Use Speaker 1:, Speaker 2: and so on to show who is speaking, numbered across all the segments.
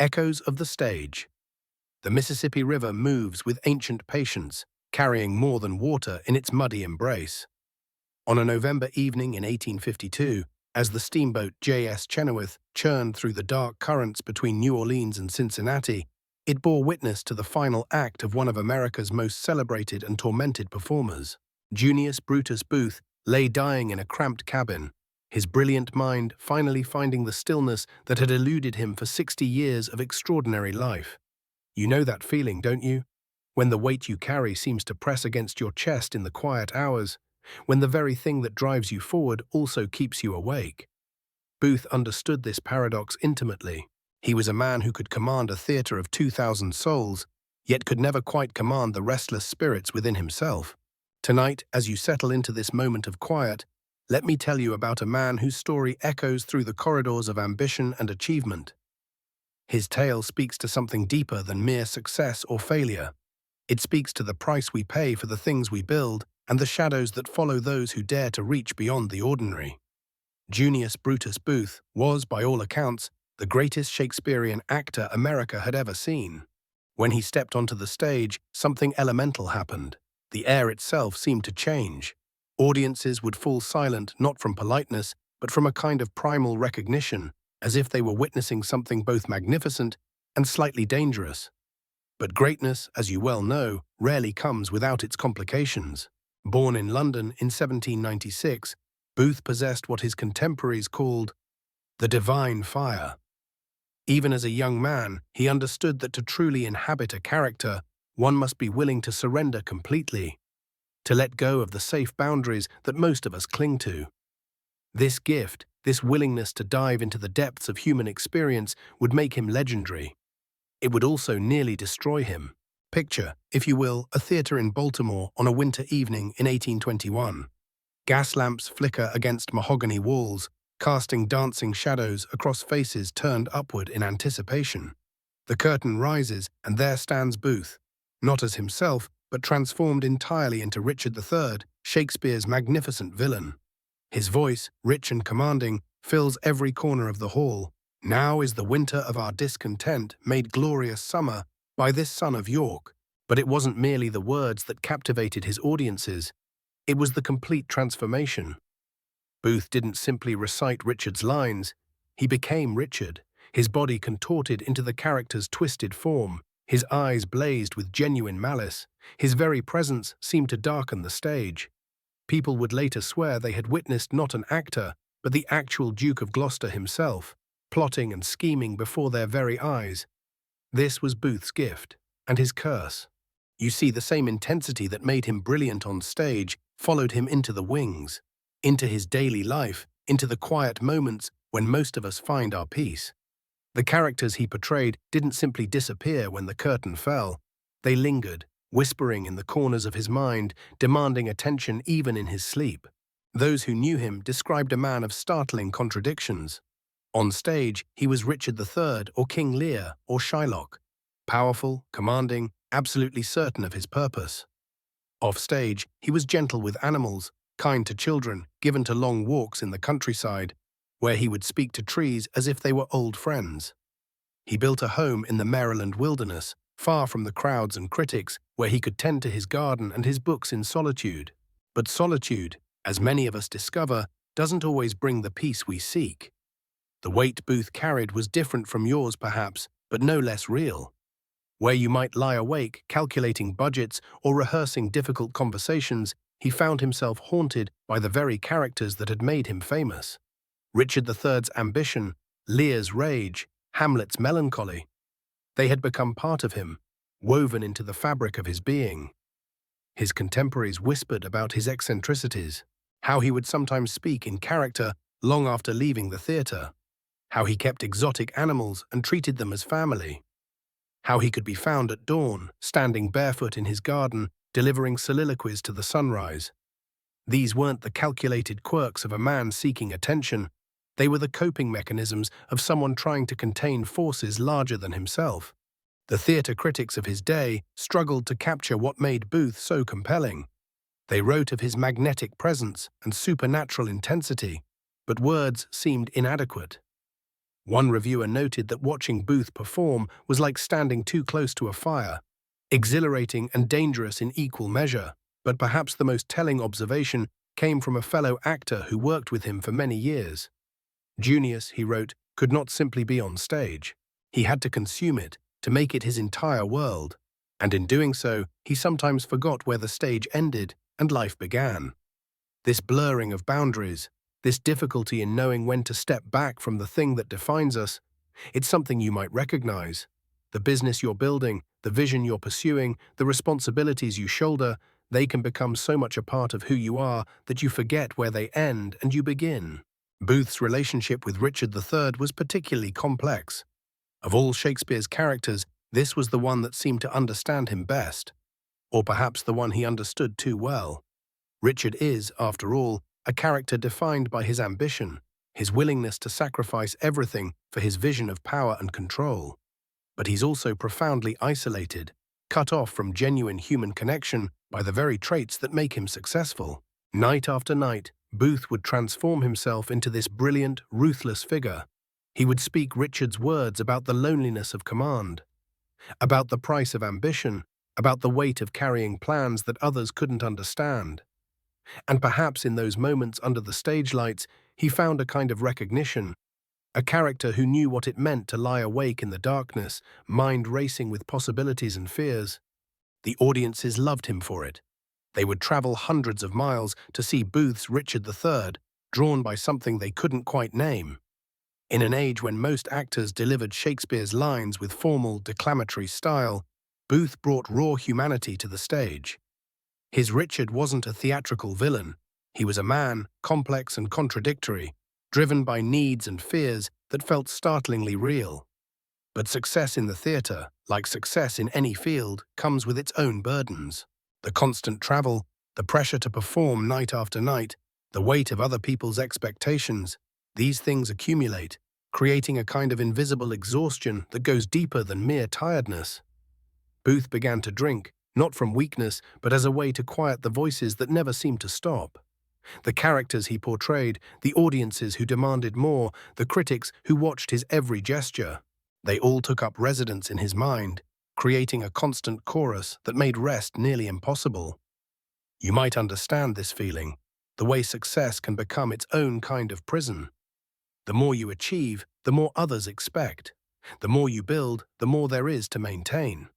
Speaker 1: Echoes of the stage. The Mississippi River moves with ancient patience, carrying more than water in its muddy embrace. On a November evening in 1852, as the steamboat J.S. Chenoweth churned through the dark currents between New Orleans and Cincinnati, it bore witness to the final act of one of America's most celebrated and tormented performers. Junius Brutus Booth lay dying in a cramped cabin, his brilliant mind finally finding the stillness that had eluded him for 60 years of extraordinary life. You know that feeling, don't you? When the weight you carry seems to press against your chest in the quiet hours, when the very thing that drives you forward also keeps you awake. Booth understood this paradox intimately. He was a man who could command a theatre of 2,000 souls, yet could never quite command the restless spirits within himself. Tonight, as you settle into this moment of quiet, let me tell you about a man whose story echoes through the corridors of ambition and achievement. His tale speaks to something deeper than mere success or failure. It speaks to the price we pay for the things we build and the shadows that follow those who dare to reach beyond the ordinary. Junius Brutus Booth was, by all accounts, the greatest Shakespearean actor America had ever seen. When he stepped onto the stage, something elemental happened. The air itself seemed to change. Audiences would fall silent not from politeness, but from a kind of primal recognition, as if they were witnessing something both magnificent and slightly dangerous. But greatness, as you well know, rarely comes without its complications. Born in London in 1796, Booth possessed what his contemporaries called the divine fire. Even as a young man, he understood that to truly inhabit a character, one must be willing to surrender completely, to let go of the safe boundaries that most of us cling to. This gift, this willingness to dive into the depths of human experience, would make him legendary. It would also nearly destroy him. Picture, if you will, a theatre in Baltimore on a winter evening in 1821. Gas lamps flicker against mahogany walls, casting dancing shadows across faces turned upward in anticipation. The curtain rises, and there stands Booth, not as himself, but transformed entirely into Richard III, Shakespeare's magnificent villain. His voice, rich and commanding, fills every corner of the hall. Now is the winter of our discontent made glorious summer by this son of York. But it wasn't merely the words that captivated his audiences. It was the complete transformation. Booth didn't simply recite Richard's lines. He became Richard, his body contorted into the character's twisted form. His eyes blazed with genuine malice. His very presence seemed to darken the stage. People would later swear they had witnessed not an actor, but the actual Duke of Gloucester himself, plotting and scheming before their very eyes. This was Booth's gift, and his curse. You see, the same intensity that made him brilliant on stage followed him into the wings, into his daily life, into the quiet moments when most of us find our peace. The characters he portrayed didn't simply disappear when the curtain fell. They lingered, whispering in the corners of his mind, demanding attention even in his sleep. Those who knew him described a man of startling contradictions. On stage, he was Richard III or King Lear or Shylock, powerful, commanding, absolutely certain of his purpose. Off stage, he was gentle with animals, kind to children, given to long walks in the countryside, where he would speak to trees as if they were old friends. He built a home in the Maryland wilderness, far from the crowds and critics, where he could tend to his garden and his books in solitude. But solitude, as many of us discover, doesn't always bring the peace we seek. The weight Booth carried was different from yours perhaps, but no less real. Where you might lie awake, calculating budgets or rehearsing difficult conversations, he found himself haunted by the very characters that had made him famous. Richard III's ambition, Lear's rage, Hamlet's melancholy. They had become part of him, woven into the fabric of his being. His contemporaries whispered about his eccentricities, how he would sometimes speak in character long after leaving the theatre, how he kept exotic animals and treated them as family, how he could be found at dawn, standing barefoot in his garden, delivering soliloquies to the sunrise. These weren't the calculated quirks of a man seeking attention. They were the coping mechanisms of someone trying to contain forces larger than himself. The theatre critics of his day struggled to capture what made Booth so compelling. They wrote of his magnetic presence and supernatural intensity, but words seemed inadequate. One reviewer noted that watching Booth perform was like standing too close to a fire, exhilarating and dangerous in equal measure. But perhaps the most telling observation came from a fellow actor who worked with him for many years. Junius, he wrote, could not simply be on stage. He had to consume it, to make it his entire world. And in doing so, he sometimes forgot where the stage ended and life began. This blurring of boundaries, this difficulty in knowing when to step back from the thing that defines us, it's something you might recognize. The business you're building, the vision you're pursuing, the responsibilities you shoulder, they can become so much a part of who you are that you forget where they end and you begin. Booth's relationship with Richard III was particularly complex. Of all Shakespeare's characters, this was the one that seemed to understand him best, or perhaps the one he understood too well. Richard is, after all, a character defined by his ambition, his willingness to sacrifice everything for his vision of power and control. But he's also profoundly isolated, cut off from genuine human connection by the very traits that make him successful. Night after night, Booth would transform himself into this brilliant, ruthless figure. He would speak Richard's words about the loneliness of command, about the price of ambition, about the weight of carrying plans that others couldn't understand. And perhaps in those moments under the stage lights, he found a kind of recognition, a character who knew what it meant to lie awake in the darkness, mind racing with possibilities and fears. The audiences loved him for it. They would travel hundreds of miles to see Booth's Richard III, drawn by something they couldn't quite name. In an age when most actors delivered Shakespeare's lines with formal, declamatory style, Booth brought raw humanity to the stage. His Richard wasn't a theatrical villain. He was a man, complex and contradictory, driven by needs and fears that felt startlingly real. But success in the theatre, like success in any field, comes with its own burdens. The constant travel, the pressure to perform night after night, the weight of other people's expectations, these things accumulate, creating a kind of invisible exhaustion that goes deeper than mere tiredness. Booth began to drink, not from weakness, but as a way to quiet the voices that never seemed to stop. The characters he portrayed, the audiences who demanded more, the critics who watched his every gesture, they all took up residence in his mind, creating a constant chorus that made rest nearly impossible. You might understand this feeling, the way success can become its own kind of prison. The more you achieve, the more others expect. The more you build, the more there is to maintain.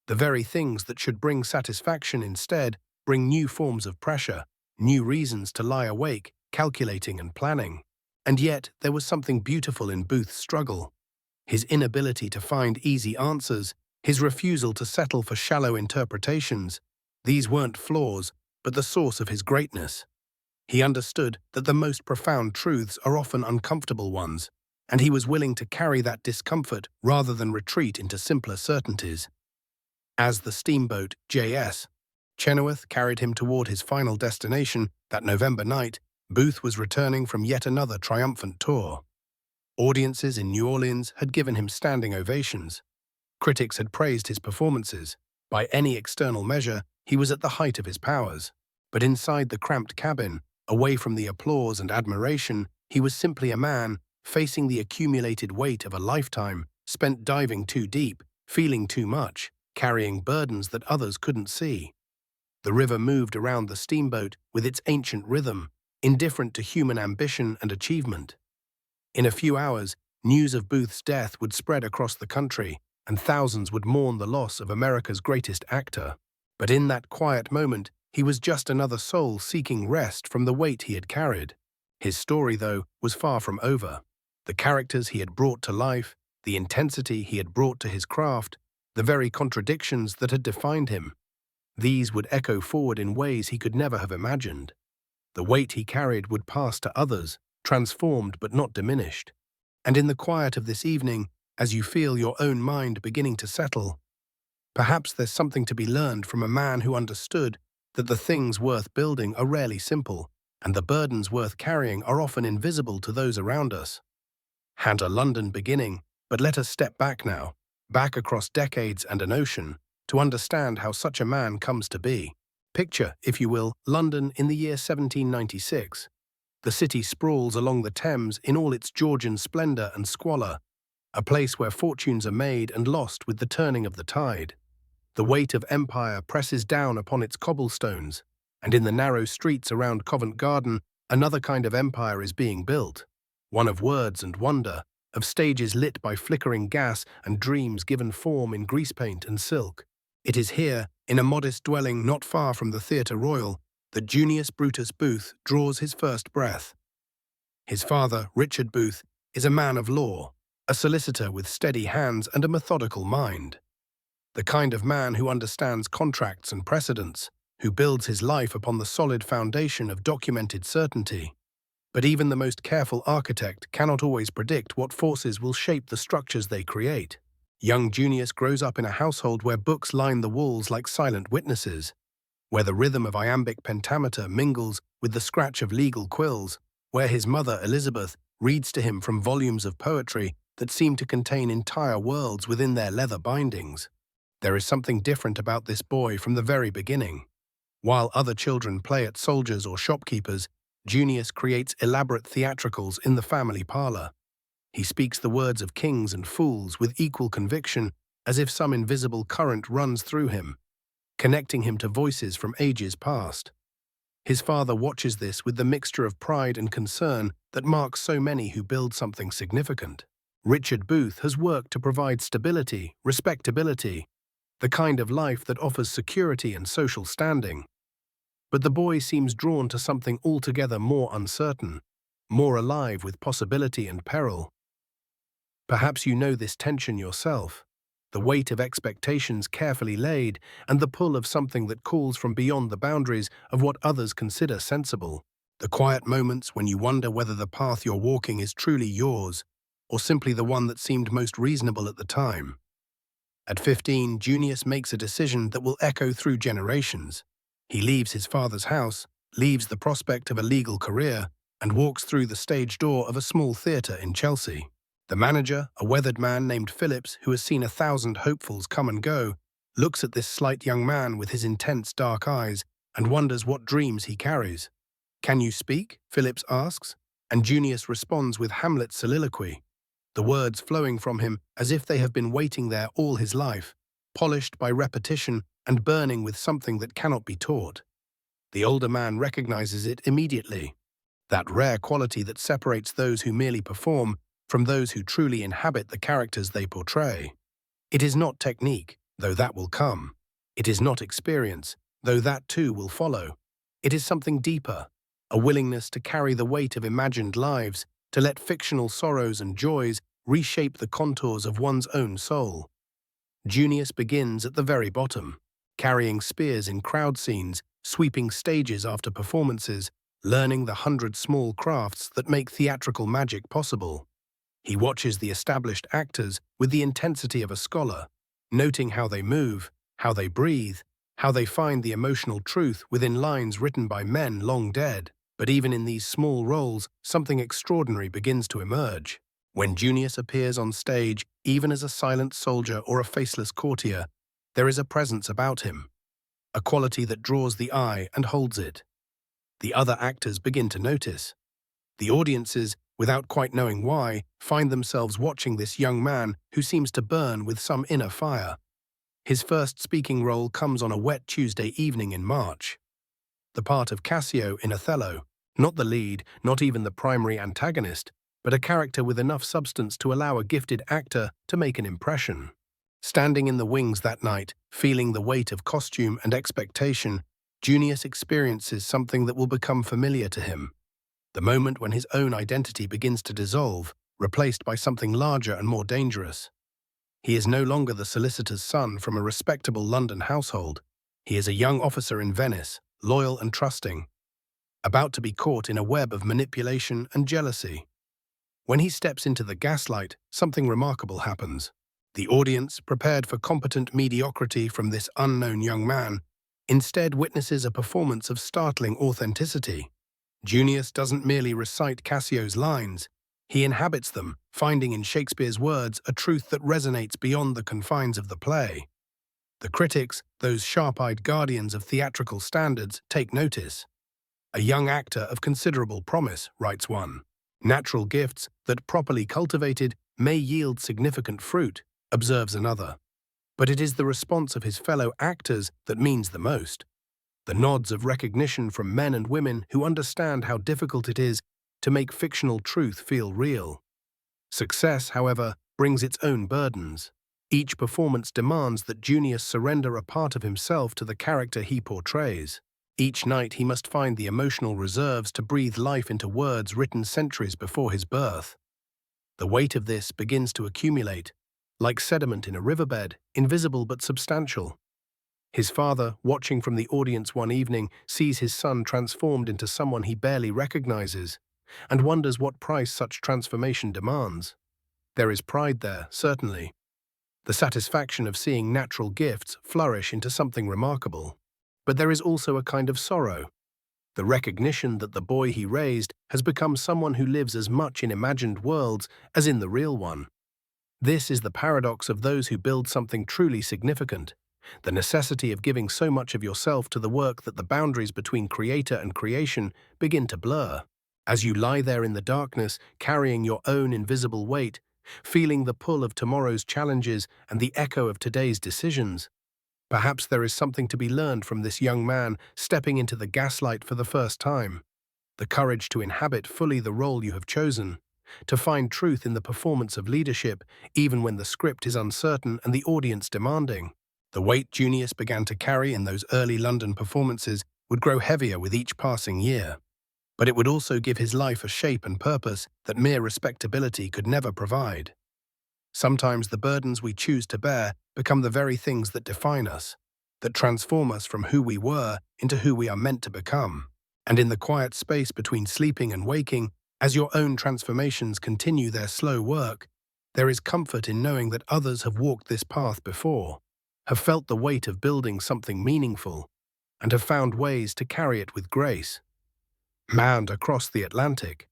Speaker 1: The very things that should bring satisfaction instead bring new forms of pressure, new reasons to lie awake, calculating and planning. And yet, there was something beautiful in Booth's struggle. His inability to find easy answers, his refusal to settle for shallow interpretations, these weren't flaws, but the source of his greatness. He understood that the most profound truths are often uncomfortable ones, and he was willing to carry that discomfort rather than retreat into simpler certainties. As the steamboat J.S. Chenoweth carried him toward his final destination that November night, Booth was returning from yet another triumphant tour. Audiences in New Orleans had given him standing ovations. Critics had praised his performances. By any external measure, he was at the height of his powers. But inside the cramped cabin, away from the applause and admiration, he was simply a man facing the accumulated weight of a lifetime, spent diving too deep, feeling too much, carrying burdens that others couldn't see. The river moved around the steamboat with its ancient rhythm, indifferent to human ambition and achievement. In a few hours, news of Booth's death would spread across the country, and thousands would mourn the loss of America's greatest actor. But in that quiet moment, he was just another soul seeking rest from the weight he had carried. His story, though, was far from over. The characters he had brought to life, the intensity he had brought to his craft, the very contradictions that had defined him, these would echo forward in ways he could never have imagined. The weight he carried would pass to others, transformed but not diminished. And in the quiet of this evening, as you feel your own mind beginning to settle, perhaps there's something to be learned from a man who understood that the things worth building are rarely simple, and the burdens worth carrying are often invisible to those around us. Had a London beginning, but let us step back now, back across decades and an ocean, to understand how such a man comes to be. Picture, if you will, London in the year 1796. The city sprawls along the Thames in all its Georgian splendor and squalor, a place where fortunes are made and lost with the turning of the tide. The weight of empire presses down upon its cobblestones, and in the narrow streets around Covent Garden, another kind of empire is being built, one of words and wonder, of stages lit by flickering gas and dreams given form in greasepaint and silk. It is here, in a modest dwelling not far from the Theatre Royal, that Junius Brutus Booth draws his first breath. His father, Richard Booth, is a man of law, a solicitor with steady hands and a methodical mind. The kind of man who understands contracts and precedents, who builds his life upon the solid foundation of documented certainty. But even the most careful architect cannot always predict what forces will shape the structures they create. Young Junius grows up in a household where books line the walls like silent witnesses, where the rhythm of iambic pentameter mingles with the scratch of legal quills, where his mother, Elizabeth, reads to him from volumes of poetry that seem to contain entire worlds within their leather bindings. There is something different about this boy from the very beginning. While other children play at soldiers or shopkeepers, Junius creates elaborate theatricals in the family parlor. He speaks the words of kings and fools with equal conviction, as if some invisible current runs through him, connecting him to voices from ages past. His father watches this with the mixture of pride and concern that marks so many who build something significant. Richard Booth has worked to provide stability, respectability, the kind of life that offers security and social standing. But the boy seems drawn to something altogether more uncertain, more alive with possibility and peril. Perhaps you know this tension yourself, the weight of expectations carefully laid and the pull of something that calls from beyond the boundaries of what others consider sensible. The quiet moments when you wonder whether the path you're walking is truly yours, or simply the one that seemed most reasonable at the time. At 15, Junius makes a decision that will echo through generations. He leaves his father's house, leaves the prospect of a legal career, and walks through the stage door of a small theatre in Chelsea. The manager, a weathered man named Phillips who has seen 1,000 hopefuls come and go, looks at this slight young man with his intense dark eyes and wonders what dreams he carries. "Can you speak?" Phillips asks, and Junius responds with Hamlet's soliloquy, the words flowing from him as if they have been waiting there all his life, polished by repetition and burning with something that cannot be taught. The older man recognizes it immediately, that rare quality that separates those who merely perform from those who truly inhabit the characters they portray. It is not technique, though that will come. It is not experience, though that too will follow. It is something deeper, a willingness to carry the weight of imagined lives, to let fictional sorrows and joys reshape the contours of one's own soul. Junius begins at the very bottom, carrying spears in crowd scenes, sweeping stages after performances, learning the 100 small crafts that make theatrical magic possible. He watches the established actors with the intensity of a scholar, noting how they move, how they breathe, how they find the emotional truth within lines written by men long dead. But even in these small roles, something extraordinary begins to emerge. When Junius appears on stage, even as a silent soldier or a faceless courtier, there is a presence about him, a quality that draws the eye and holds it. The other actors begin to notice. The audiences, without quite knowing why, find themselves watching this young man who seems to burn with some inner fire. His first speaking role comes on a wet Tuesday evening in March. The part of Cassio in Othello, not the lead, not even the primary antagonist, but a character with enough substance to allow a gifted actor to make an impression. Standing in the wings that night, feeling the weight of costume and expectation, Junius experiences something that will become familiar to him. The moment when his own identity begins to dissolve, replaced by something larger and more dangerous. He is no longer the solicitor's son from a respectable London household. He is a young officer in Venice, loyal and trusting, about to be caught in a web of manipulation and jealousy. When he steps into the gaslight, something remarkable happens. The audience, prepared for competent mediocrity from this unknown young man, instead witnesses a performance of startling authenticity. Junius doesn't merely recite Cassio's lines, he inhabits them, finding in Shakespeare's words a truth that resonates beyond the confines of the play. The critics, those sharp-eyed guardians of theatrical standards, take notice. A young actor of considerable promise, writes one. Natural gifts that, properly cultivated, may yield significant fruit, observes another. But it is the response of his fellow actors that means the most. The nods of recognition from men and women who understand how difficult it is to make fictional truth feel real. Success, however, brings its own burdens. Each performance demands that Junius surrender a part of himself to the character he portrays. Each night he must find the emotional reserves to breathe life into words written centuries before his birth. The weight of this begins to accumulate, like sediment in a riverbed, invisible but substantial. His father, watching from the audience one evening, sees his son transformed into someone he barely recognizes, and wonders what price such transformation demands. There is pride there, certainly. The satisfaction of seeing natural gifts flourish into something remarkable. But there is also a kind of sorrow. The recognition that the boy he raised has become someone who lives as much in imagined worlds as in the real one. This is the paradox of those who build something truly significant, the necessity of giving so much of yourself to the work that the boundaries between creator and creation begin to blur. As you lie there in the darkness, carrying your own invisible weight, feeling the pull of tomorrow's challenges and the echo of today's decisions, perhaps there is something to be learned from this young man stepping into the gaslight for the first time. The courage to inhabit fully the role you have chosen, to find truth in the performance of leadership, even when the script is uncertain and the audience demanding. The weight Junius began to carry in those early London performances would grow heavier with each passing year. But it would also give his life a shape and purpose that mere respectability could never provide. Sometimes the burdens we choose to bear become the very things that define us, that transform us from who we were into who we are meant to become. And in the quiet space between sleeping and waking, as your own transformations continue their slow work, there is comfort in knowing that others have walked this path before, have felt the weight of building something meaningful, and have found ways to carry it with grace. Manned across the Atlantic.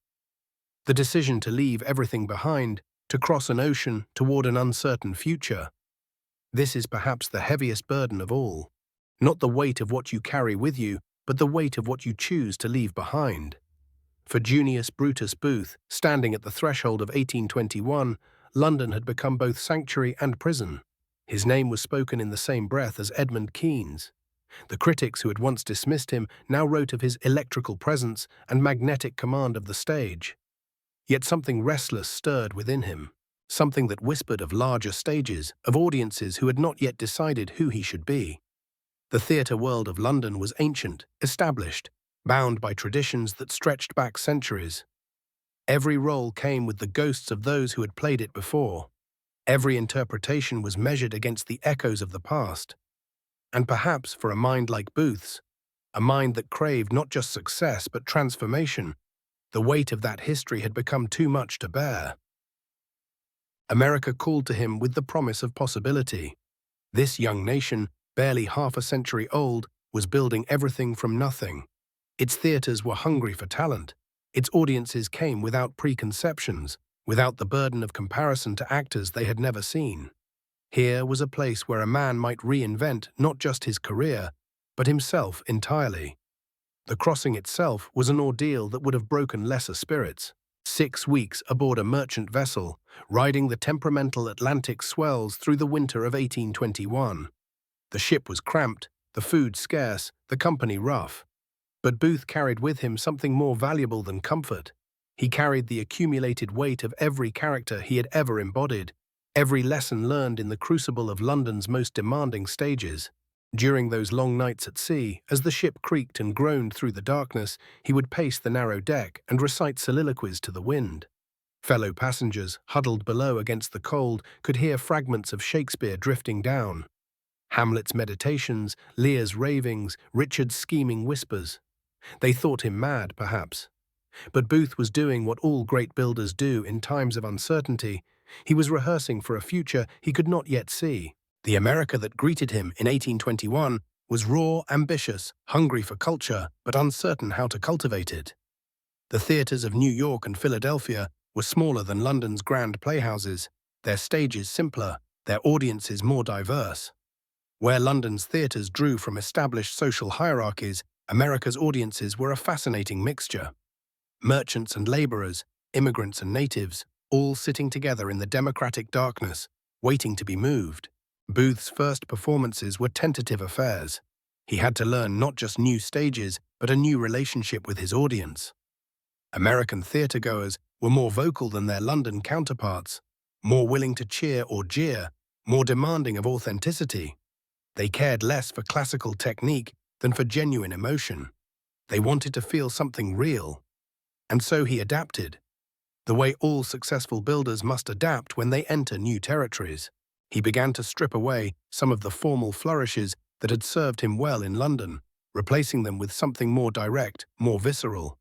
Speaker 1: The decision to leave everything behind, to cross an ocean toward an uncertain future. This is perhaps the heaviest burden of all. Not the weight of what you carry with you, but the weight of what you choose to leave behind. For Junius Brutus Booth, standing at the threshold of 1821, London had become both sanctuary and prison. His name was spoken in the same breath as Edmund Kean's. The critics who had once dismissed him now wrote of his electrical presence and magnetic command of the stage. Yet something restless stirred within him, something that whispered of larger stages, of audiences who had not yet decided who he should be. The theatre world of London was ancient, established, bound by traditions that stretched back centuries. Every role came with the ghosts of those who had played it before. Every interpretation was measured against the echoes of the past. And perhaps for a mind like Booth's, a mind that craved not just success but transformation, the weight of that history had become too much to bear. America called to him with the promise of possibility. This young nation, barely half a century old, was building everything from nothing. Its theaters were hungry for talent. Its audiences came without preconceptions, without the burden of comparison to actors they had never seen. Here was a place where a man might reinvent not just his career, but himself entirely. The crossing itself was an ordeal that would have broken lesser spirits. 6 weeks aboard a merchant vessel, riding the temperamental Atlantic swells through the winter of 1821. The ship was cramped, the food scarce, the company rough. But Booth carried with him something more valuable than comfort. He carried the accumulated weight of every character he had ever embodied, every lesson learned in the crucible of London's most demanding stages. During those long nights at sea, as the ship creaked and groaned through the darkness, he would pace the narrow deck and recite soliloquies to the wind. Fellow passengers, huddled below against the cold, could hear fragments of Shakespeare drifting down. Hamlet's meditations, Lear's ravings, Richard's scheming whispers. They thought him mad, perhaps. But Booth was doing what all great builders do in times of uncertainty. He was rehearsing for a future he could not yet see. The America that greeted him in 1821 was raw, ambitious, hungry for culture, but uncertain how to cultivate it. The theaters of New York and Philadelphia were smaller than London's grand playhouses, their stages simpler, their audiences more diverse. Where London's theaters drew from established social hierarchies, America's audiences were a fascinating mixture. Merchants and laborers, immigrants and natives, all sitting together in the democratic darkness, waiting to be moved. Booth's first performances were tentative affairs. He had to learn not just new stages, but a new relationship with his audience. American theatergoers were more vocal than their London counterparts, more willing to cheer or jeer, more demanding of authenticity. They cared less for classical technique than for genuine emotion. They wanted to feel something real. And so he adapted, the way all successful builders must adapt when they enter new territories. He began to strip away some of the formal flourishes that had served him well in London, replacing them with something more direct, more visceral.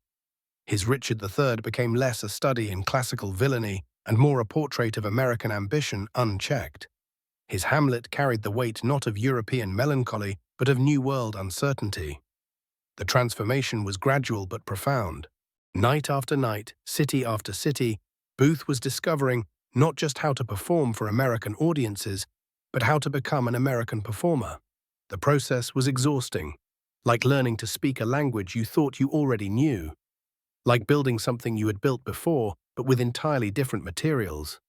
Speaker 1: His Richard III became less a study in classical villainy and more a portrait of American ambition unchecked. His Hamlet carried the weight not of European melancholy, but of New World uncertainty. The transformation was gradual but profound. Night after night, city after city, Booth was discovering not just how to perform for American audiences, but how to become an American performer. The process was exhausting, like learning to speak a language you thought you already knew, like building something you had built before, but with entirely different materials.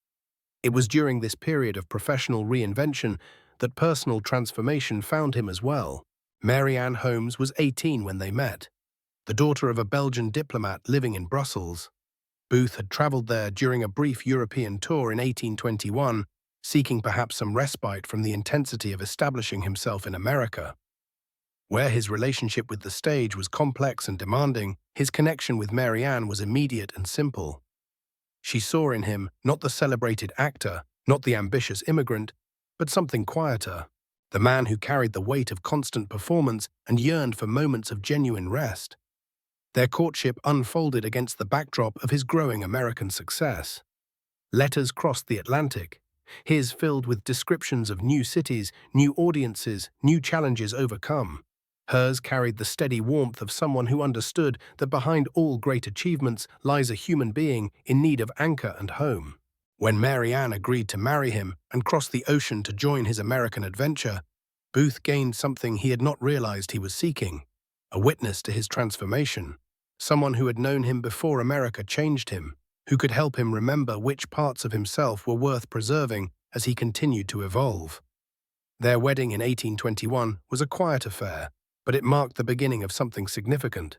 Speaker 1: It was during this period of professional reinvention that personal transformation found him as well. Mary Ann Holmes was 18 when they met, the daughter of a Belgian diplomat living in Brussels. Booth had travelled there during a brief European tour in 1821, seeking perhaps some respite from the intensity of establishing himself in America. Where his relationship with the stage was complex and demanding, his connection with Mary Ann was immediate and simple. She saw in him not the celebrated actor, not the ambitious immigrant, but something quieter, the man who carried the weight of constant performance and yearned for moments of genuine rest. Their courtship unfolded against the backdrop of his growing American success. Letters crossed the Atlantic, his filled with descriptions of new cities, new audiences, new challenges overcome. Hers carried the steady warmth of someone who understood that behind all great achievements lies a human being in need of anchor and home. When Mary Ann agreed to marry him and cross the ocean to join his American adventure, Booth gained something he had not realized he was seeking, a witness to his transformation, someone who had known him before America changed him, who could help him remember which parts of himself were worth preserving as he continued to evolve. Their wedding in 1821 was a quiet affair, but it marked the beginning of something significant.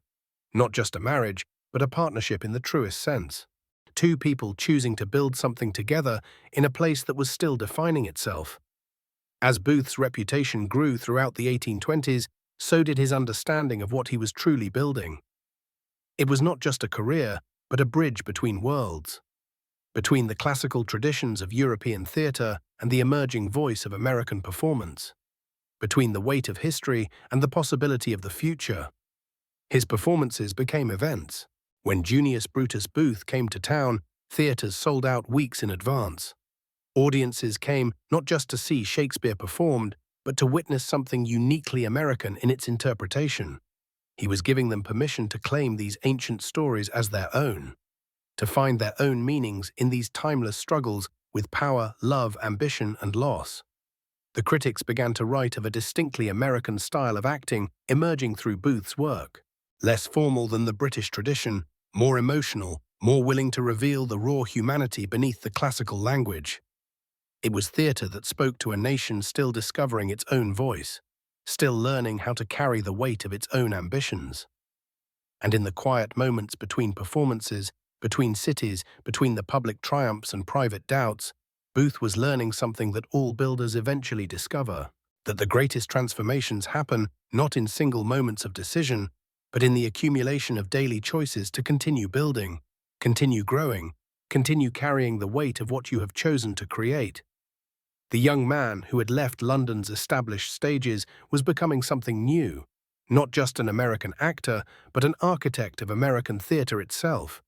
Speaker 1: Not just a marriage, but a partnership in the truest sense. Two people choosing to build something together in a place that was still defining itself. As Booth's reputation grew throughout the 1820s, so did his understanding of what he was truly building. It was not just a career, but a bridge between worlds. Between the classical traditions of European theatre and the emerging voice of American performance. Between the weight of history and the possibility of the future. His performances became events. When Junius Brutus Booth came to town, theatres sold out weeks in advance. Audiences came not just to see Shakespeare performed, but to witness something uniquely American in its interpretation. He was giving them permission to claim these ancient stories as their own, to find their own meanings in these timeless struggles with power, love, ambition, and loss. The critics began to write of a distinctly American style of acting emerging through Booth's work, less formal than the British tradition, more emotional, more willing to reveal the raw humanity beneath the classical language. It was theatre that spoke to a nation still discovering its own voice, still learning how to carry the weight of its own ambitions. And in the quiet moments between performances, between cities, between the public triumphs and private doubts, Booth was learning something that all builders eventually discover, that the greatest transformations happen not in single moments of decision, but in the accumulation of daily choices to continue building, continue growing, continue carrying the weight of what you have chosen to create. The young man who had left London's established stages was becoming something new, not just an American actor, but an architect of American theatre itself.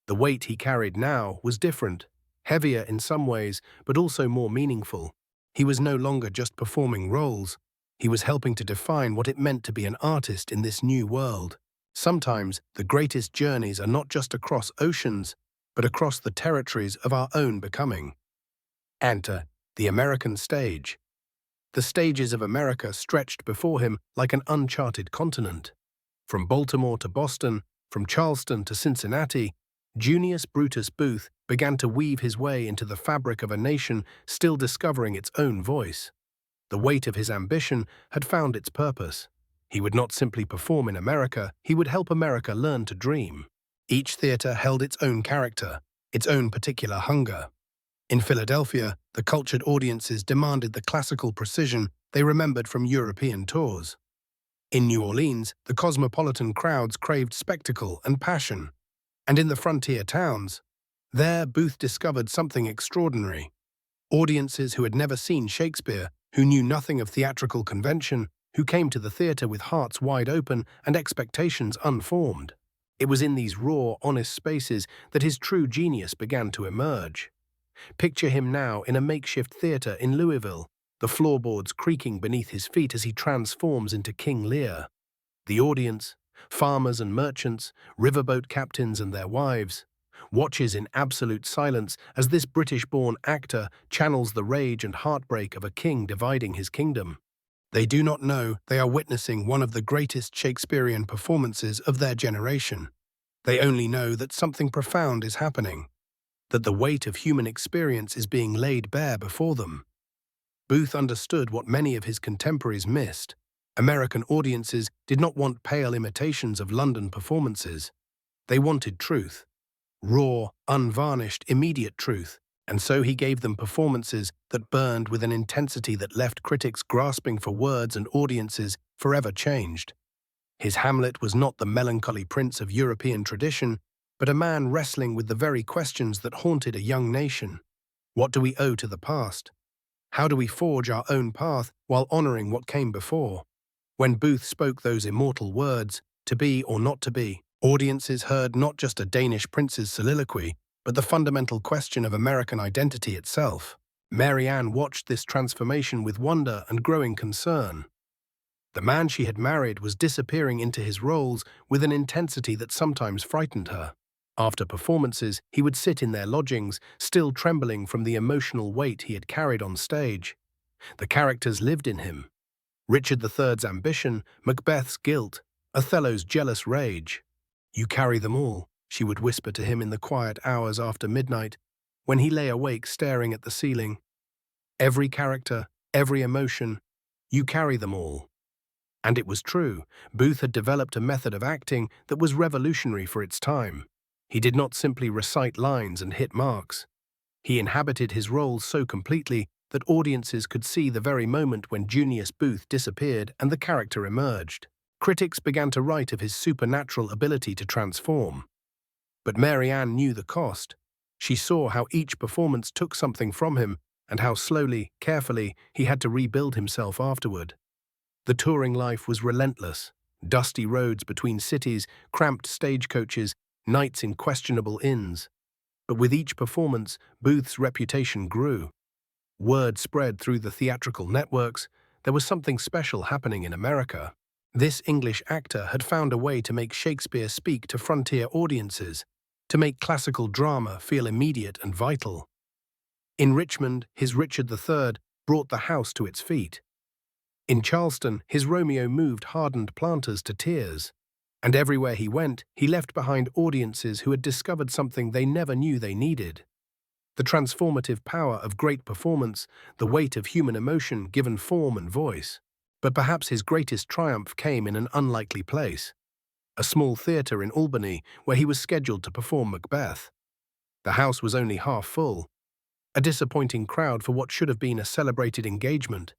Speaker 1: The weight he carried now was different, heavier in some ways, but also more meaningful. He was no longer just performing roles. He was helping to define what it meant to be an artist in this new world. Sometimes the greatest journeys are not just across oceans, but across the territories of our own becoming. Enter the American stage. The stages of America stretched before him like an uncharted continent. From Baltimore to Boston, from Charleston to Cincinnati, Junius Brutus Booth began to weave his way into the fabric of a nation still discovering its own voice. The weight of his ambition had found its purpose. He would not simply perform in America, he would help America learn to dream. Each theater held its own character, its own particular hunger. In Philadelphia, the cultured audiences demanded the classical precision they remembered from European tours. In New Orleans, the cosmopolitan crowds craved spectacle and passion. And in the frontier towns, there Booth discovered something extraordinary. Audiences who had never seen Shakespeare, who knew nothing of theatrical convention, who came to the theater with hearts wide open and expectations unformed. It was in these raw, honest spaces that his true genius began to emerge. Picture him now in a makeshift theater in Louisville, the floorboards creaking beneath his feet as he transforms into King Lear. The audience, farmers and merchants, riverboat captains and their wives, watches in absolute silence as this British-born actor channels the rage and heartbreak of a king dividing his kingdom. They do not know they are witnessing one of the greatest Shakespearean performances of their generation. They only know that something profound is happening, that the weight of human experience is being laid bare before them. Booth understood what many of his contemporaries missed. American audiences did not want pale imitations of London performances. They wanted truth. Raw, unvarnished, immediate truth, and so he gave them performances that burned with an intensity that left critics grasping for words and audiences forever changed. His Hamlet was not the melancholy prince of European tradition, but a man wrestling with the very questions that haunted a young nation. What do we owe to the past? How do we forge our own path while honoring what came before? When Booth spoke those immortal words, to be or not to be, audiences heard not just a Danish prince's soliloquy, but the fundamental question of American identity itself. Mary Ann watched this transformation with wonder and growing concern. The man she had married was disappearing into his roles with an intensity that sometimes frightened her. After performances, he would sit in their lodgings, still trembling from the emotional weight he had carried on stage. The characters lived in him. Richard III's ambition, Macbeth's guilt, Othello's jealous rage. "You carry them all," she would whisper to him in the quiet hours after midnight, when he lay awake staring at the ceiling. "Every character, every emotion, you carry them all." And it was true. Booth had developed a method of acting that was revolutionary for its time. He did not simply recite lines and hit marks. He inhabited his roles so completely that audiences could see the very moment when Junius Booth disappeared and the character emerged. Critics began to write of his supernatural ability to transform. But Mary Ann knew the cost. She saw how each performance took something from him and how slowly, carefully, he had to rebuild himself afterward. The touring life was relentless. Dusty roads between cities, cramped stagecoaches, nights in questionable inns. But with each performance, Booth's reputation grew. Word spread through the theatrical networks. There was something special happening in America. This English actor had found a way to make Shakespeare speak to frontier audiences, to make classical drama feel immediate and vital. In Richmond, his Richard III brought the house to its feet. In Charleston, his Romeo moved hardened planters to tears. And everywhere he went, he left behind audiences who had discovered something they never knew they needed. The transformative power of great performance, the weight of human emotion given form and voice. But perhaps his greatest triumph came in an unlikely place. A small theater in Albany where he was scheduled to perform Macbeth. The house was only half full. A disappointing crowd for what should have been a celebrated engagement.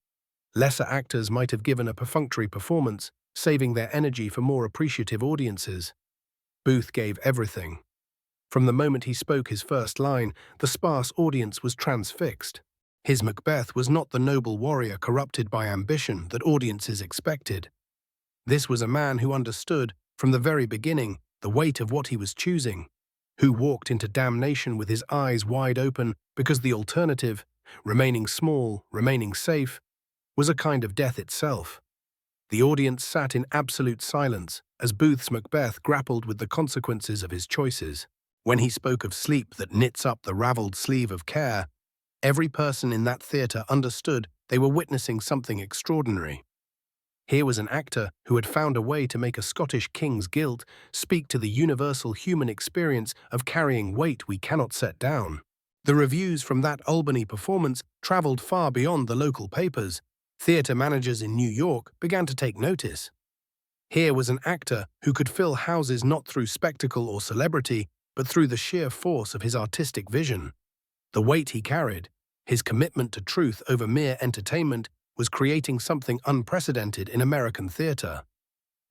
Speaker 1: Lesser actors might have given a perfunctory performance, saving their energy for more appreciative audiences. Booth gave everything. From the moment he spoke his first line, the sparse audience was transfixed. His Macbeth was not the noble warrior corrupted by ambition that audiences expected. This was a man who understood, from the very beginning, the weight of what he was choosing, who walked into damnation with his eyes wide open because the alternative, remaining small, remaining safe, was a kind of death itself. The audience sat in absolute silence as Booth's Macbeth grappled with the consequences of his choices. When he spoke of sleep that knits up the raveled sleeve of care, every person in that theater understood they were witnessing something extraordinary. Here was an actor who had found a way to make a Scottish king's guilt speak to the universal human experience of carrying weight we cannot set down. The reviews from that Albany performance travelled far beyond the local papers. Theatre managers in New York began to take notice. Here was an actor who could fill houses not through spectacle or celebrity, but through the sheer force of his artistic vision. The weight he carried, his commitment to truth over mere entertainment, was creating something unprecedented in American theatre.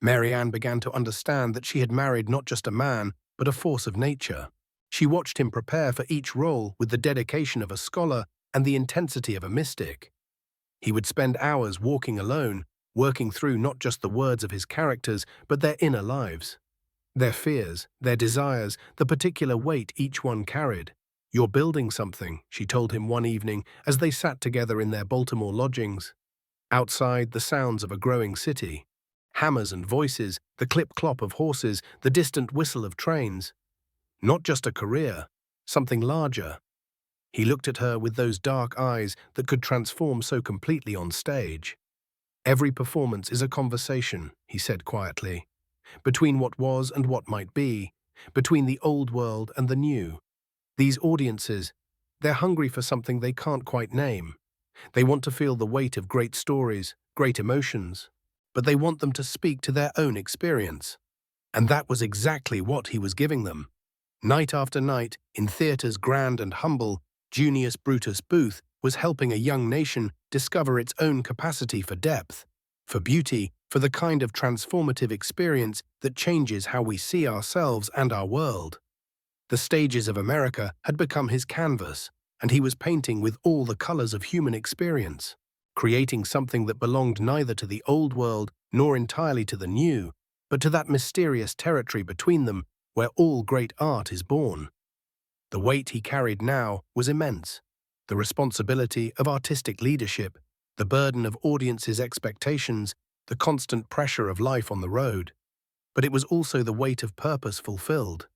Speaker 1: Marianne began to understand that she had married not just a man, but a force of nature. She watched him prepare for each role with the dedication of a scholar and the intensity of a mystic. He would spend hours walking alone, working through not just the words of his characters, but their inner lives. Their fears, their desires, the particular weight each one carried. "You're building something," she told him one evening as they sat together in their Baltimore lodgings. Outside, the sounds of a growing city. Hammers and voices, the clip-clop of horses, the distant whistle of trains. Not just a career, something larger. He looked at her with those dark eyes that could transform so completely on stage. "Every performance is a conversation," he said quietly, "between what was and what might be, between the old world and the new. These audiences, they're hungry for something they can't quite name. They want to feel the weight of great stories, great emotions, but they want them to speak to their own experience." And that was exactly what he was giving them. Night after night, in theatres grand and humble, Junius Brutus Booth was helping a young nation discover its own capacity for depth, for beauty, for the kind of transformative experience that changes how we see ourselves and our world. The stages of America had become his canvas, and he was painting with all the colors of human experience, creating something that belonged neither to the old world nor entirely to the new, but to that mysterious territory between them where all great art is born. The weight he carried now was immense. The responsibility of artistic leadership, the burden of audiences' expectations, the constant pressure of life on the road. But it was also the weight of purpose fulfilled,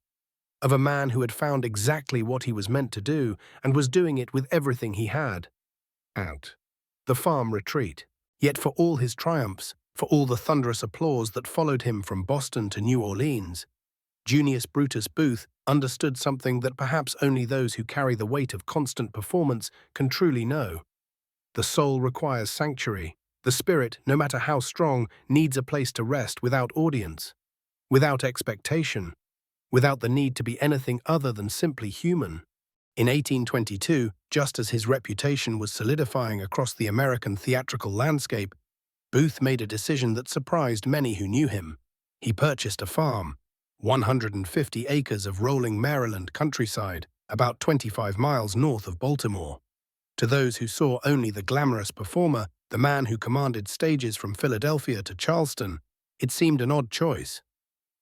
Speaker 1: of a man who had found exactly what he was meant to do and was doing it with everything he had. At the farm retreat. Yet for all his triumphs, for all the thunderous applause that followed him from Boston to New Orleans, Junius Brutus Booth understood something that perhaps only those who carry the weight of constant performance can truly know. The soul requires sanctuary. The spirit, no matter how strong, needs a place to rest without audience, without expectation, without the need to be anything other than simply human. In 1822, just as his reputation was solidifying across the American theatrical landscape, Booth made a decision that surprised many who knew him. He purchased a farm, 150 acres of rolling Maryland countryside, about 25 miles north of Baltimore. To those who saw only the glamorous performer, the man who commanded stages from Philadelphia to Charleston, it seemed an odd choice.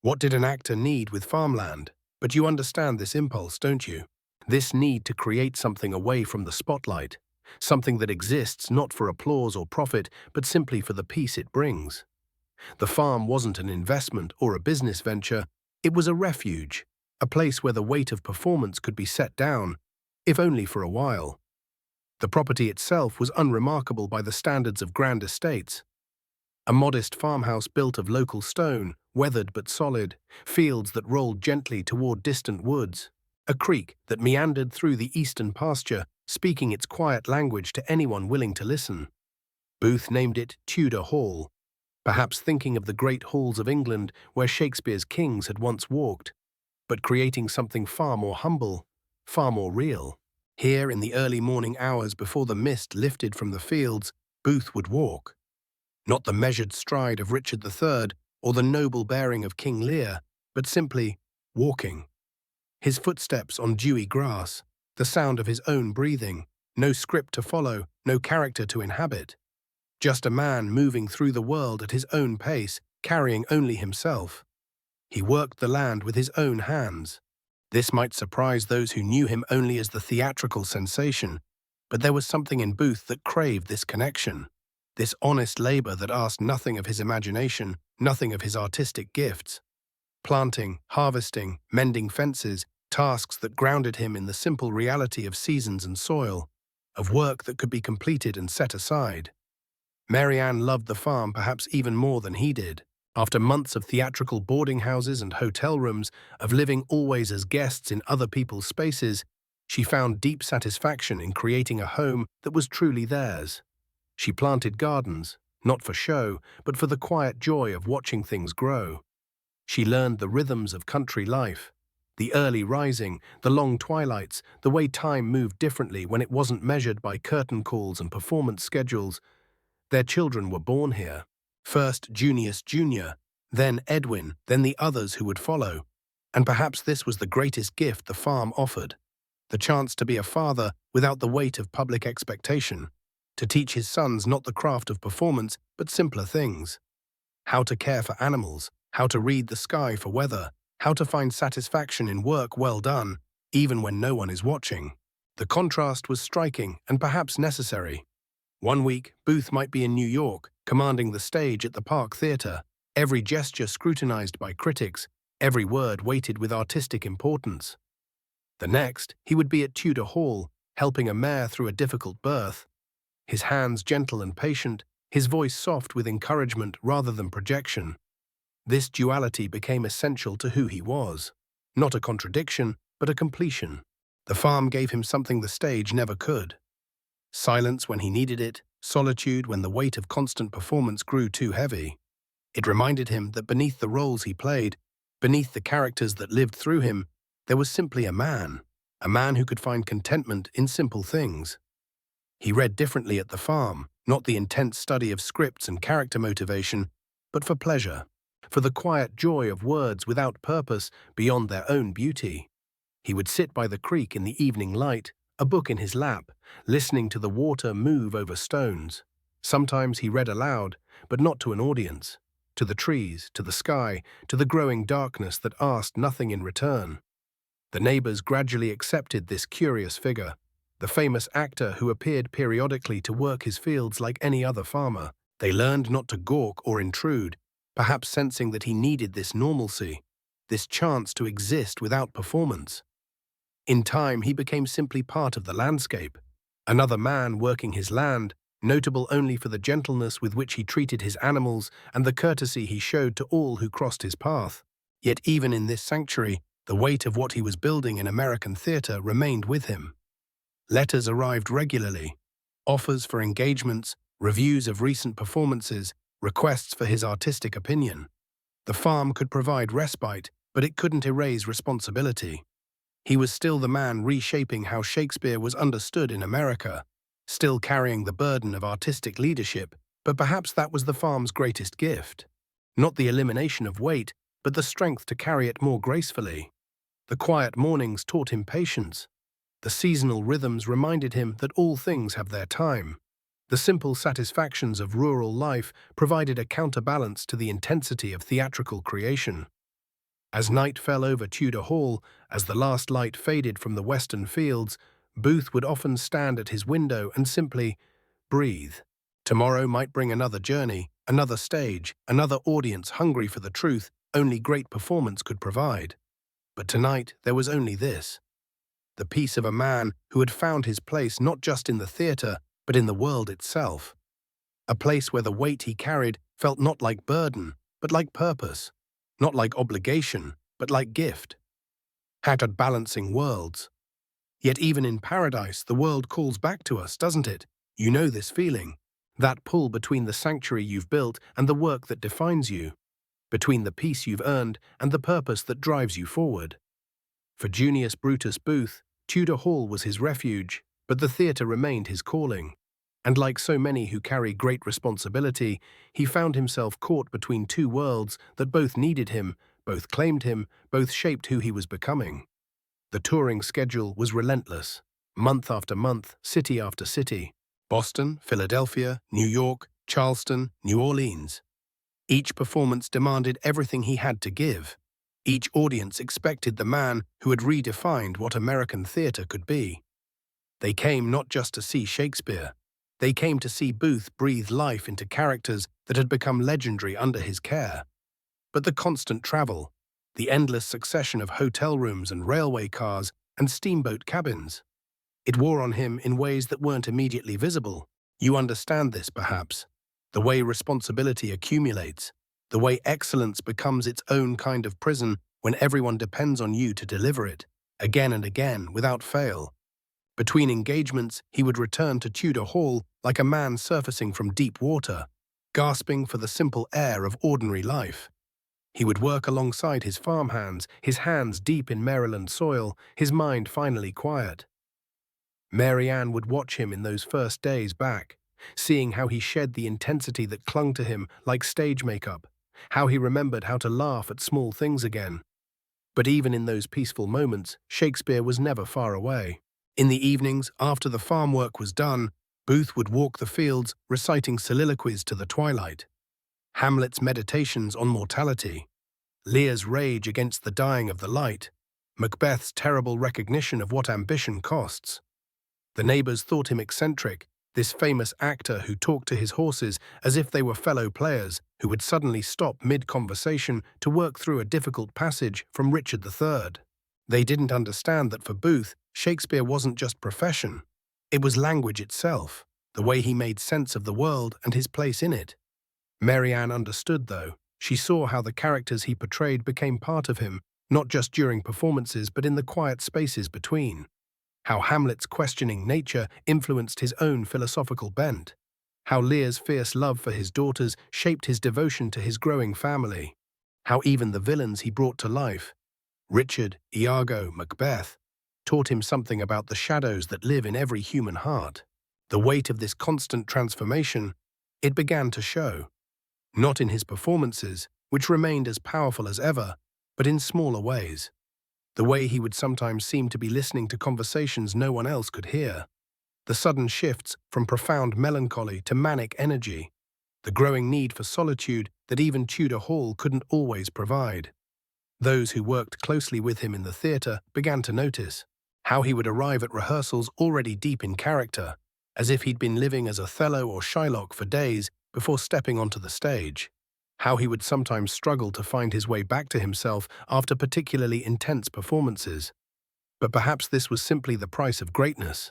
Speaker 1: What did an actor need with farmland? But you understand this impulse, don't you? This need to create something away from the spotlight, something that exists not for applause or profit, but simply for the peace it brings. The farm wasn't an investment or a business venture, it was a refuge, a place where the weight of performance could be set down, if only for a while. The property itself was unremarkable by the standards of grand estates. A modest farmhouse built of local stone, weathered but solid, fields that rolled gently toward distant woods, a creek that meandered through the eastern pasture, speaking its quiet language to anyone willing to listen. Booth named it Tudor Hall, perhaps thinking of the great halls of England where Shakespeare's kings had once walked, but creating something far more humble, far more real. Here, in the early morning hours before the mist lifted from the fields, Booth would walk. Not the measured stride of Richard III or the noble bearing of King Lear, but simply walking. His footsteps on dewy grass, the sound of his own breathing, no script to follow, no character to inhabit. Just a man moving through the world at his own pace, carrying only himself. He worked the land with his own hands. This might surprise those who knew him only as the theatrical sensation, but there was something in Booth that craved this connection, this honest labor that asked nothing of his imagination, nothing of his artistic gifts. Planting, harvesting, mending fences, tasks that grounded him in the simple reality of seasons and soil, of work that could be completed and set aside. Mary Ann loved the farm perhaps even more than he did. After months of theatrical boarding houses and hotel rooms, of living always as guests in other people's spaces, she found deep satisfaction in creating a home that was truly theirs. She planted gardens, not for show, but for the quiet joy of watching things grow. She learned the rhythms of country life, the early rising, the long twilights, the way time moved differently when it wasn't measured by curtain calls and performance schedules. Their children were born here. First Junius Jr., then Edwin, then the others who would follow. And perhaps this was the greatest gift the farm offered: the chance to be a father without the weight of public expectation, to teach his sons not the craft of performance, but simpler things. How to care for animals, how to read the sky for weather, how to find satisfaction in work well done, even when no one is watching. The contrast was striking and perhaps necessary. One week, Booth might be in New York, commanding the stage at the Park Theatre, every gesture scrutinized by critics, every word weighted with artistic importance. The next, he would be at Tudor Hall, helping a mare through a difficult birth, his hands gentle and patient, his voice soft with encouragement rather than projection. This duality became essential to who he was. Not a contradiction, but a completion. The farm gave him something the stage never could: silence when he needed it, solitude when the weight of constant performance grew too heavy. It reminded him that beneath the roles he played, beneath the characters that lived through him, there was simply a man who could find contentment in simple things. He read differently at the farm, not the intense study of scripts and character motivation, but for pleasure, for the quiet joy of words without purpose beyond their own beauty. He would sit by the creek in the evening light, a book in his lap, listening to the water move over stones. Sometimes he read aloud, but not to an audience, to the trees, to the sky, to the growing darkness that asked nothing in return. The neighbors gradually accepted this curious figure, the famous actor who appeared periodically to work his fields like any other farmer. They learned not to gawk or intrude, perhaps sensing that he needed this normalcy, this chance to exist without performance. In time, he became simply part of the landscape, another man working his land, notable only for the gentleness with which he treated his animals and the courtesy he showed to all who crossed his path. Yet even in this sanctuary, the weight of what he was building in American theater remained with him. Letters arrived regularly, offers for engagements, reviews of recent performances, requests for his artistic opinion. The farm could provide respite, but it couldn't erase responsibility. He was still the man reshaping how Shakespeare was understood in America, still carrying the burden of artistic leadership, but perhaps that was the farm's greatest gift. Not the elimination of weight, but the strength to carry it more gracefully. The quiet mornings taught him patience. The seasonal rhythms reminded him that all things have their time. The simple satisfactions of rural life provided a counterbalance to the intensity of theatrical creation. As night fell over Tudor Hall, as the last light faded from the western fields, Booth would often stand at his window and simply breathe. Tomorrow might bring another journey, another stage, another audience hungry for the truth only great performance could provide. But tonight there was only this: the peace of a man who had found his place not just in the theater, but in the world itself. A place where the weight he carried felt not like burden, but like purpose. Not like obligation, but like gift. Haggard balancing worlds. Yet even in paradise, the world calls back to us, doesn't it? You know this feeling. That pull between the sanctuary you've built and the work that defines you. Between the peace you've earned and the purpose that drives you forward. For Junius Brutus Booth, Tudor Hall was his refuge, but the theatre remained his calling. And like so many who carry great responsibility, he found himself caught between two worlds that both needed him, both claimed him, both shaped who he was becoming. The touring schedule was relentless, month after month, city after city. Boston, Philadelphia, New York, Charleston, New Orleans. Each performance demanded everything he had to give. Each audience expected the man who had redefined what American theatre could be. They came not just to see Shakespeare. They came to see Booth breathe life into characters that had become legendary under his care. But the constant travel, the endless succession of hotel rooms and railway cars and steamboat cabins, it wore on him in ways that weren't immediately visible. You understand this, perhaps. the way responsibility accumulates, the way excellence becomes its own kind of prison when everyone depends on you to deliver it, again and again, without fail. Between engagements, he would return to Tudor Hall like a man surfacing from deep water, gasping for the simple air of ordinary life. He would work alongside his farmhands, his hands deep in Maryland soil, his mind finally quiet. Mary Ann would watch him in those first days back, seeing how he shed the intensity that clung to him like stage makeup, how he remembered how to laugh at small things again. But even in those peaceful moments, Shakespeare was never far away. In the evenings, after the farm work was done, Booth would walk the fields, reciting soliloquies to the twilight. Hamlet's meditations on mortality, Lear's rage against the dying of the light, Macbeth's terrible recognition of what ambition costs. The neighbors thought him eccentric, this famous actor who talked to his horses as if they were fellow players who would suddenly stop mid-conversation to work through a difficult passage from Richard III. They didn't understand that for Booth, Shakespeare wasn't just profession. It was language itself, the way he made sense of the world and his place in it. Mary Ann understood, though. She saw how the characters he portrayed became part of him, not just during performances but in the quiet spaces between. How Hamlet's questioning nature influenced his own philosophical bent. How Lear's fierce love for his daughters shaped his devotion to his growing family. How even the villains he brought to life, Richard, Iago, Macbeth, taught him something about the shadows that live in every human heart. The weight of this constant transformation, it began to show. Not in his performances, which remained as powerful as ever, but in smaller ways. The way he would sometimes seem to be listening to conversations no one else could hear. The sudden shifts from profound melancholy to manic energy. The growing need for solitude that even Tudor Hall couldn't always provide. Those who worked closely with him in the theatre began to notice how he would arrive at rehearsals already deep in character, as if he'd been living as Othello or Shylock for days before stepping onto the stage. How he would sometimes struggle to find his way back to himself after particularly intense performances. But perhaps this was simply the price of greatness.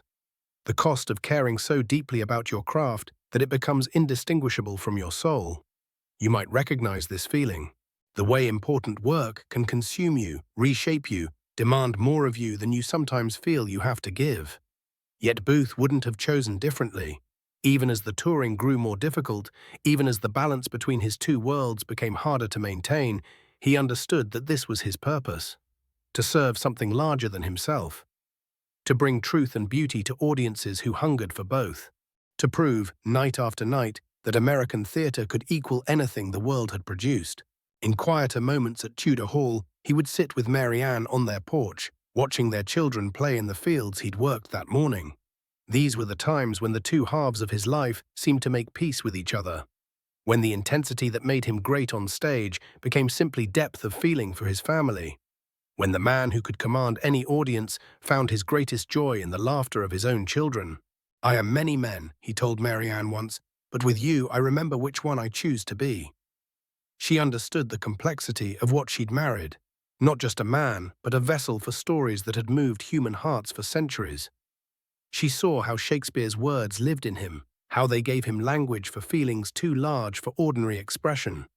Speaker 1: The cost of caring so deeply about your craft that it becomes indistinguishable from your soul. You might recognize this feeling. The way important work can consume you, reshape you, demand more of you than you sometimes feel you have to give. Yet Booth wouldn't have chosen differently. Even as the touring grew more difficult, even as the balance between his two worlds became harder to maintain, he understood that this was his purpose: to serve something larger than himself, to bring truth and beauty to audiences who hungered for both, to prove, night after night, that American theatre could equal anything the world had produced. In quieter moments at Tudor Hall, he would sit with Mary Ann on their porch, watching their children play in the fields he'd worked that morning. These were the times when the two halves of his life seemed to make peace with each other, when the intensity that made him great on stage became simply depth of feeling for his family, when the man who could command any audience found his greatest joy in the laughter of his own children. "I am many men," he told Mary Ann once, "but with you I remember which one I choose to be." She understood the complexity of what she'd married, not just a man, but a vessel for stories that had moved human hearts for centuries. She saw how Shakespeare's words lived in him, how they gave him language for feelings too large for ordinary expression,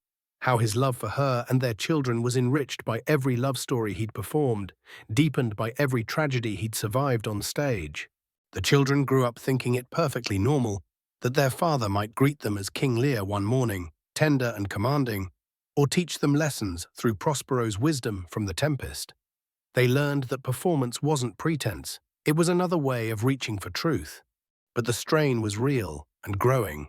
Speaker 1: how his love for her and their children was enriched by every love story he'd performed, deepened by every tragedy he'd survived on stage. The children grew up thinking it perfectly normal that their father might greet them as King Lear one morning, tender and commanding, or teach them lessons through Prospero's wisdom from The Tempest. They learned that performance wasn't pretense. It was another way of reaching for truth. But the strain was real and growing.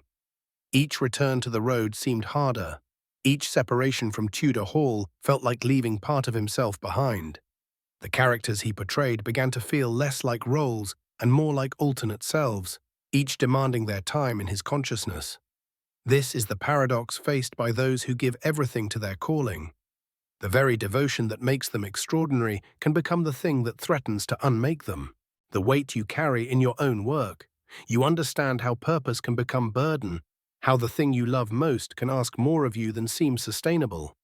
Speaker 1: Each return to the road seemed harder. Each separation from Tudor Hall felt like leaving part of himself behind. The characters he portrayed began to feel less like roles and more like alternate selves, each demanding their time in his consciousness. This is the paradox faced by those who give everything to their calling. The very devotion that makes them extraordinary can become the thing that threatens to unmake them. The weight you carry in your own work. You understand how purpose can become burden, how the thing you love most can ask more of you than seems sustainable.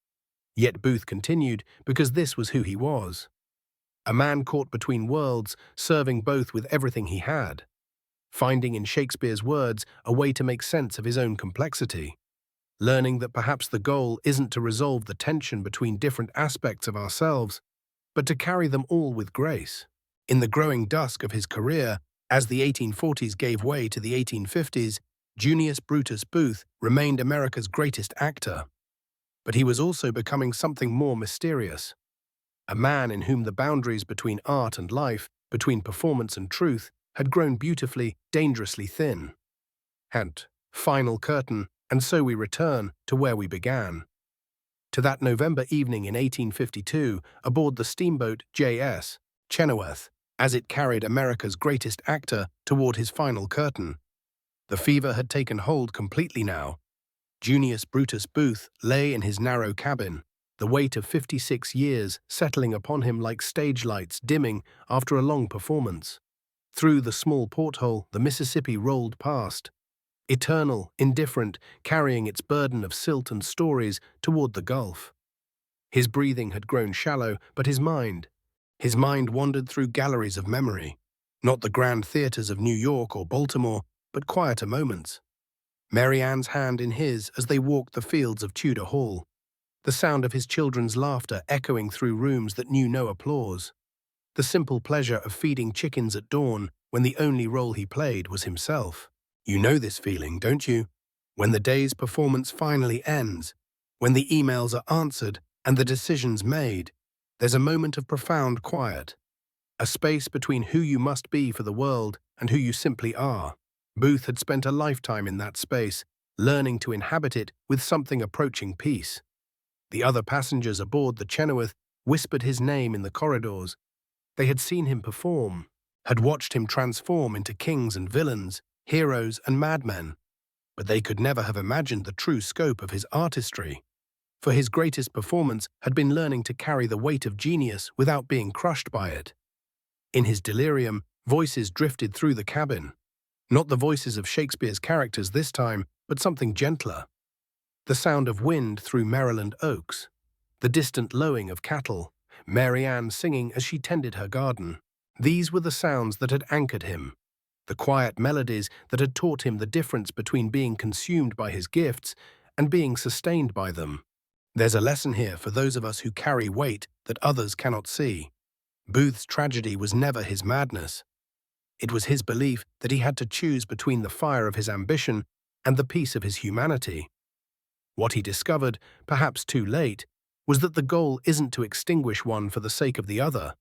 Speaker 1: Yet Booth continued because this was who he was. A man caught between worlds, serving both with everything he had. finding in Shakespeare's words a way to make sense of his own complexity, learning that perhaps the goal isn't to resolve the tension between different aspects of ourselves, but to carry them all with grace. In the growing dusk of his career, as the 1840s gave way to the 1850s, Junius Brutus Booth remained America's greatest actor. But he was also becoming something more mysterious. A man in whom the boundaries between art and life, between performance and truth, had grown beautifully, dangerously thin. And final curtain, and so we return to where we began. To that November evening in 1852, aboard the steamboat J.S. Chenoweth, as it carried America's greatest actor toward his final curtain. The fever had taken hold completely now. Junius Brutus Booth lay in his narrow cabin, the weight of 56 years settling upon him like stage lights dimming after a long performance. Through the small porthole, the Mississippi rolled past, eternal, indifferent, carrying its burden of silt and stories toward the Gulf. His breathing had grown shallow, but his mind wandered through galleries of memory, not the grand theaters of New York or Baltimore, but quieter moments. Mary Ann's hand in his as they walked the fields of Tudor Hall, the sound of his children's laughter echoing through rooms that knew no applause, the simple pleasure of feeding chickens at dawn when the only role he played was himself. You know this feeling, don't you? When the day's performance finally ends, when the emails are answered and the decisions made, there's a moment of profound quiet, a space between who you must be for the world and who you simply are. Booth had spent a lifetime in that space, learning to inhabit it with something approaching peace. The other passengers aboard the Chenoweth whispered his name in the corridors. They had seen him perform, had watched him transform into kings and villains, heroes and madmen, but they could never have imagined the true scope of his artistry. For his greatest performance had been learning to carry the weight of genius without being crushed by it. In his delirium, voices drifted through the cabin. Not the voices of Shakespeare's characters this time, but something gentler. The sound of wind through Maryland oaks, the distant lowing of cattle, Mary Ann singing as she tended her garden. These were the sounds that had anchored him, the quiet melodies that had taught him the difference between being consumed by his gifts and being sustained by them. There's a lesson here for those of us who carry weight that others cannot see. Booth's tragedy was never his madness. It was his belief that he had to choose between the fire of his ambition and the peace of his humanity. What he discovered, perhaps too late, was that the goal isn't to extinguish one for the sake of the other.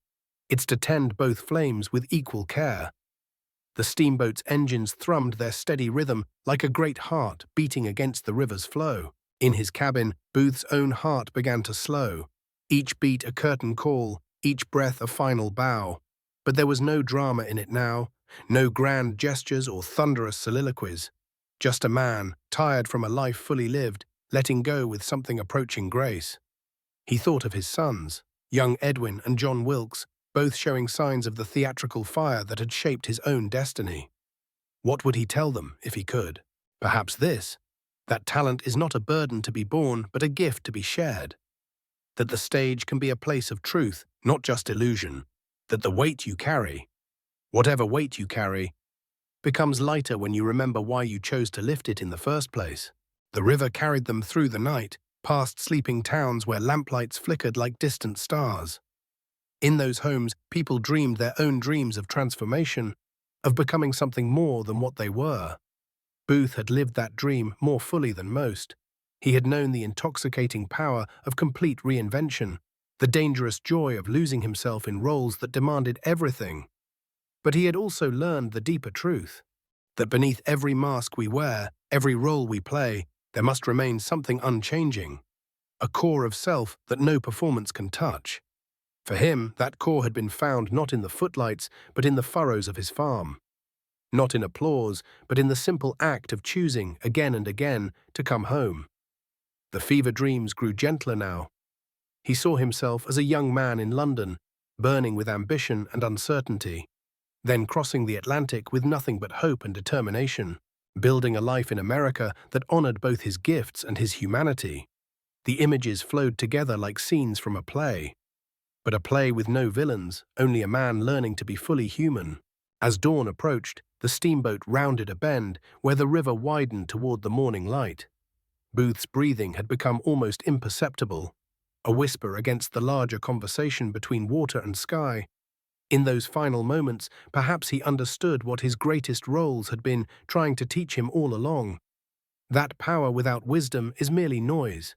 Speaker 1: It's to tend both flames with equal care. The steamboat's engines thrummed their steady rhythm like a great heart beating against the river's flow. In his cabin, Booth's own heart began to slow, each beat a curtain call, each breath a final bow. But there was no drama in it now, no grand gestures or thunderous soliloquies. Just a man, tired from a life fully lived, letting go with something approaching grace. He thought of his sons, young Edwin and John Wilkes, both showing signs of the theatrical fire that had shaped his own destiny. What would he tell them if he could? Perhaps this: that talent is not a burden to be borne, but a gift to be shared. That the stage can be a place of truth, not just illusion. That the weight you carry, whatever weight you carry, becomes lighter when you remember why you chose to lift it in the first place. The river carried them through the night, past sleeping towns where lamplights flickered like distant stars. In those homes, people dreamed their own dreams of transformation, of becoming something more than what they were. Booth had lived that dream more fully than most. He had known the intoxicating power of complete reinvention, the dangerous joy of losing himself in roles that demanded everything. But he had also learned the deeper truth, that beneath every mask we wear, every role we play, there must remain something unchanging, a core of self that no performance can touch. For him, that core had been found not in the footlights, but in the furrows of his farm. Not in applause, but in the simple act of choosing, again and again, to come home. The fever dreams grew gentler now. He saw himself as a young man in London, burning with ambition and uncertainty, then crossing the Atlantic with nothing but hope and determination, building a life in America that honored both his gifts and his humanity. The images flowed together like scenes from a play. But a play with no villains, only a man learning to be fully human. As dawn approached, the steamboat rounded a bend where the river widened toward the morning light. Booth's breathing had become almost imperceptible, a whisper against the larger conversation between water and sky. In those final moments, perhaps he understood what his greatest roles had been trying to teach him all along. That power without wisdom is merely noise.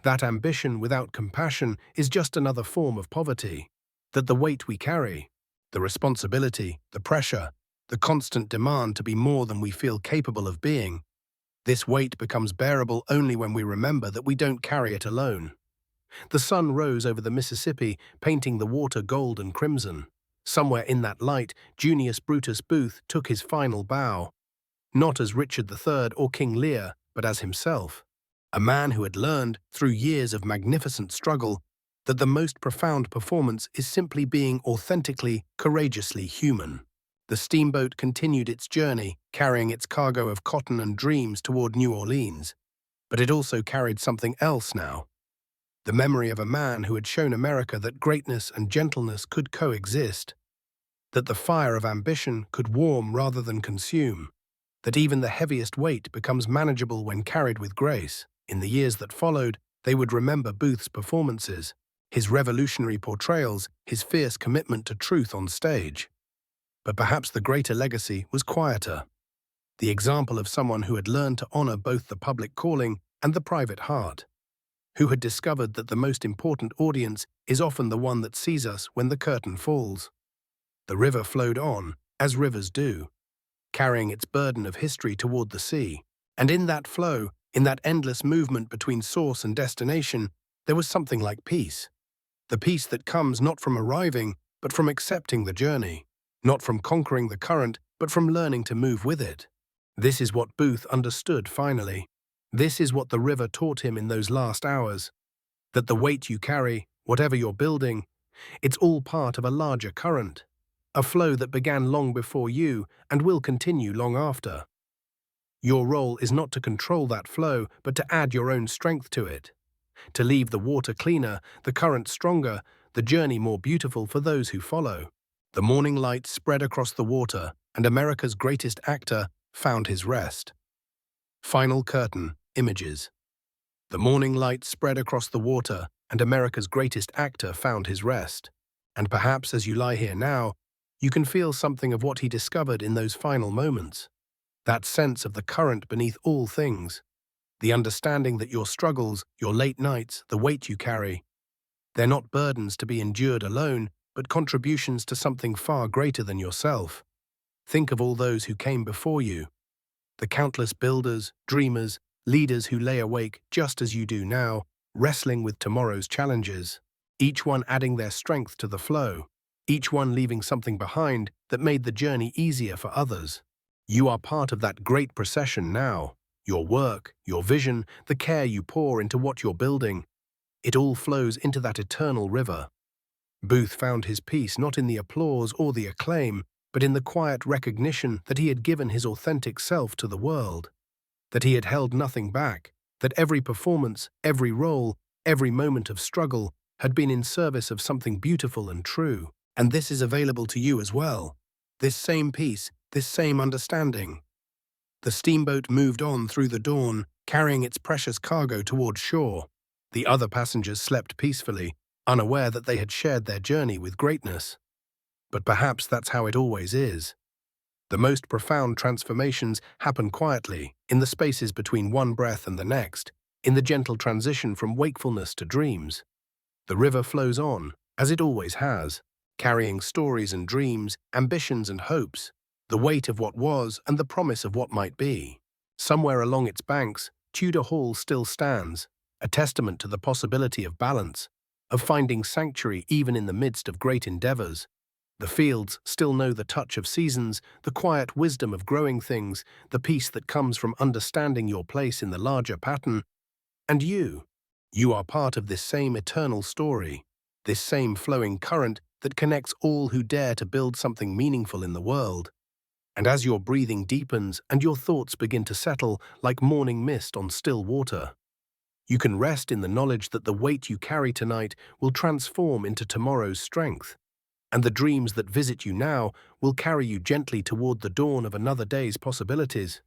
Speaker 1: That ambition without compassion is just another form of poverty. That the weight we carry, the responsibility, the pressure, the constant demand to be more than we feel capable of being, this weight becomes bearable only when we remember that we don't carry it alone. The sun rose over the Mississippi, painting the water gold and crimson. Somewhere in that light, Junius Brutus Booth took his final bow, not as Richard III or King Lear, but as himself. A man who had learned, through years of magnificent struggle, that the most profound performance is simply being authentically, courageously human. The steamboat continued its journey, carrying its cargo of cotton and dreams toward New Orleans. But it also carried something else now. The memory of a man who had shown America that greatness and gentleness could coexist, that the fire of ambition could warm rather than consume, that even the heaviest weight becomes manageable when carried with grace. In the years that followed, they would remember Booth's performances, his revolutionary portrayals, his fierce commitment to truth on stage. But perhaps the greater legacy was quieter. The example of someone who had learned to honor both the public calling and the private heart, who had discovered that the most important audience is often the one that sees us when the curtain falls. The river flowed on, as rivers do, carrying its burden of history toward the sea. And in that flow, in that endless movement between source and destination, there was something like peace. The peace that comes not from arriving, but from accepting the journey. Not from conquering the current, but from learning to move with it. This is what Booth understood finally. This is what the river taught him in those last hours. That the weight you carry, whatever you're building, it's all part of a larger current. A flow that began long before you and will continue long after. Your role is not to control that flow, but to add your own strength to it. To leave the water cleaner, the current stronger, the journey more beautiful for those who follow. The morning light spread across the water, and America's greatest actor found his rest. Final curtain, images. The morning light spread across the water, and America's greatest actor found his rest. And perhaps as you lie here now, you can feel something of what he discovered in those final moments. That sense of the current beneath all things. The understanding that your struggles, your late nights, the weight you carry, they're not burdens to be endured alone, but contributions to something far greater than yourself. Think of all those who came before you. The countless builders, dreamers, leaders who lay awake just as you do now, wrestling with tomorrow's challenges. Each one adding their strength to the flow. Each one leaving something behind that made the journey easier for others. You are part of that great procession now. Your work, your vision, the care you pour into what you're building, it all flows into that eternal river. Booth found his peace not in the applause or the acclaim, but in the quiet recognition that he had given his authentic self to the world, that he had held nothing back, that every performance, every role, every moment of struggle had been in service of something beautiful and true. And this is available to you as well. This same peace, this same understanding. The steamboat moved on through the dawn, carrying its precious cargo toward shore. The other passengers slept peacefully, unaware that they had shared their journey with greatness. But perhaps that's how it always is. The most profound transformations happen quietly, in the spaces between one breath and the next, in the gentle transition from wakefulness to dreams. The river flows on, as it always has, carrying stories and dreams, ambitions and hopes, the weight of what was and the promise of what might be. Somewhere along its banks, Tudor Hall still stands, a testament to the possibility of balance, of finding sanctuary even in the midst of great endeavors. The fields still know the touch of seasons, the quiet wisdom of growing things, the peace that comes from understanding your place in the larger pattern. And you are part of this same eternal story, this same flowing current that connects all who dare to build something meaningful in the world. And as your breathing deepens and your thoughts begin to settle like morning mist on still water, you can rest in the knowledge that the weight you carry tonight will transform into tomorrow's strength. and the dreams that visit you now will carry you gently toward the dawn of another day's possibilities.